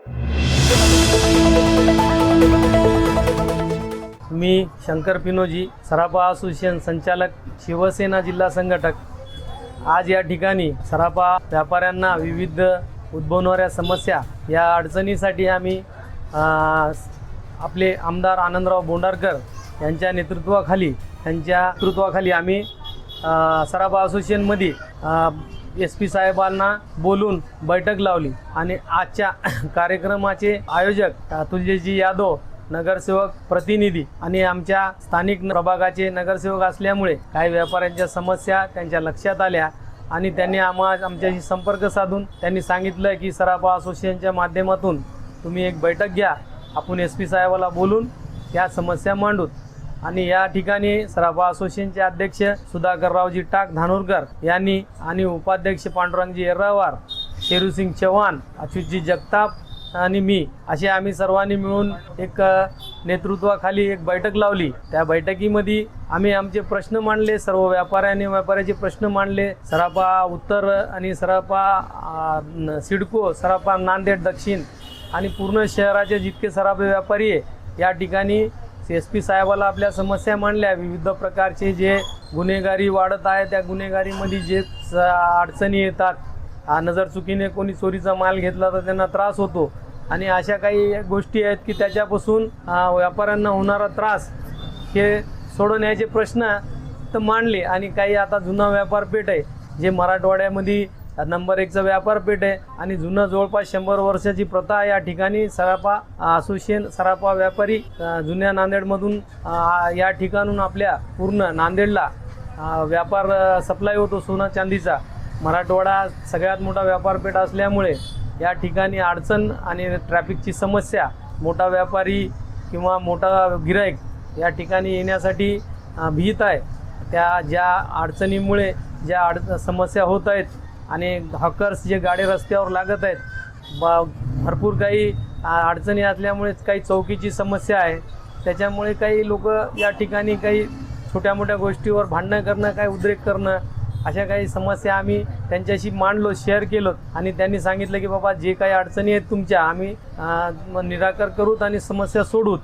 मी शंकर पिनोजी, सराफा असोसिएशन संचालक, शिवसेना जिल्हा संघटक। आज या ठिकाणी सराफा व्यापाऱ्यांना विविध उद्भवणाऱ्या समस्या या अडचणीसाठी आम्ही आपले आमदार आनंदराव बोंडारकर यांच्या नेतृत्वाखाली आम्ही सराफा असोसिएशनमध्ये SP साहेबांना बोलून बैठक लावली आणि आजच्या कार्यक्रमाचे आयोजक तुलजीजी यादव, नगरसेवक प्रतिनिधी आणि आमच्या स्थानिक प्रभागाचे नगरसेवक असल्यामुळे काही व्यापाऱ्यांच्या समस्या त्यांच्या लक्षात आल्या आणि त्यांनी आमच्याशी संपर्क साधून त्यांनी सांगितलं की सराफा असोसिएशनच्या माध्यमातून तुम्ही एक बैठक घ्या, आपण SP साहेबाला बोलून या समस्या मांडूत। आणि या ठिकाणी सराफा असोसिएशनचे अध्यक्ष सुधाकररावजी टाक धानोरकर यांनी आणि उपाध्यक्ष पांडुरंगजी येर्रावार, शेरूसिंग चव्हाण, अच्युतजी जगताप आणि मी असे आम्ही सर्वांनी मिळून एक नेतृत्वाखाली एक बैठक लावली। त्या बैठकीमध्ये आम्ही आमचे प्रश्न मांडले, सर्व व्यापाऱ्याचे प्रश्न मांडले। सराफा उत्तर आणि सराफा सिडको, सराफा नांदेड दक्षिण आणि पूर्ण शहराचे जितके सराफा व्यापारी आहे या ठिकाणी SP साहेबाला आपल्या समस्या मांडल्या। विविध प्रकारचे जे गुन्हेगारी वाढत आहे त्या गुन्हेगारीमध्ये जे अडचणी येतात, नजर चुकीने कोणी चोरीचा माल घेतला तर त्यांना त्रास होतो आणि अशा काही गोष्टी आहेत की त्याच्यापासून व्यापाऱ्यांना होणारा त्रास हे सोडवण्याचे प्रश्न तर मांडले। आणि काही आता जुना व्यापारपेठ आहे जे मराठवाड्यामध्ये नंबर 1चं व्यापारपेठ आहे आणि जुनं जवळपास 100 वर्षाची प्रथा या ठिकाणी सराफा असोसिएशन सराफा व्यापारी जुन्या नांदेडमधून या ठिकाणून आपल्या पूर्ण नांदेडला व्यापार सप्लाय होतो सोना चांदीचा। मराठवाडा सगळ्यात मोठा व्यापारपेठ असल्यामुळे या ठिकाणी अडचण आणि ट्रॅफिकची समस्या, मोठा व्यापारी किंवा मोठा गिराईक या ठिकाणी येण्यासाठी भीत आहे। त्या ज्या अडचणीमुळे ज्या समस्या होत आहेत आणि हॉकर्स जे गाडे रस्त्यावर लागत आहेत, भरपूर काही अडचणी असल्यामुळे काही चौकीची समस्या आहे, त्याच्यामुळे काही लोक या ठिकाणी काही छोट्या मोठ्या गोष्टीवर भांडणं करणं, काही उद्रेक करणं, अशा काही समस्या आम्ही त्यांच्याशी मांडलो, शेअर केलो आणि त्यांनी सांगितलं की बाबा जे काही अडचणी आहेत तुमच्या आम्ही निराकर करूत आणि समस्या सोडूत।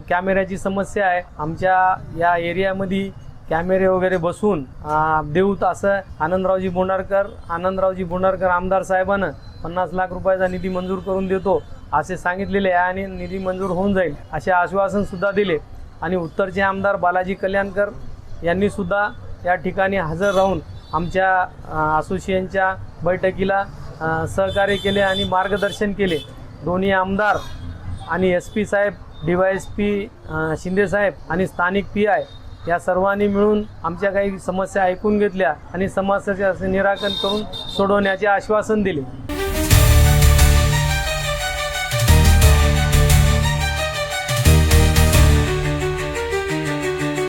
कॅमेऱ्याची समस्या आहे, आमच्या या एरियामध्ये कॅमेरे वगैरे बसवून देऊत असं आनंदरावजी बोंडारकर आमदार साहेबानं 50 लाख रुपयाचा निधी मंजूर करून देतो असे सांगितलेले आहे आणि निधी मंजूर होऊन जाईल असे आश्वासनसुद्धा दिले। आणि उत्तरचे आमदार बालाजी कल्याणकर यांनीसुद्धा या ठिकाणी हजर राहून आमच्या असोसिएशनच्या बैठकीला सहकार्य केले आणि मार्गदर्शन केले। दोन्ही आमदार आणि SP साहेब, DYSP शिंदे साहेब आणि स्थानिक PI या सर्वांनी मिळून आमच्या काही समस्या ऐकून घेतल्या आणि समस्याचे निराकरण करून सोडवण्याचे आश्वासन दिले।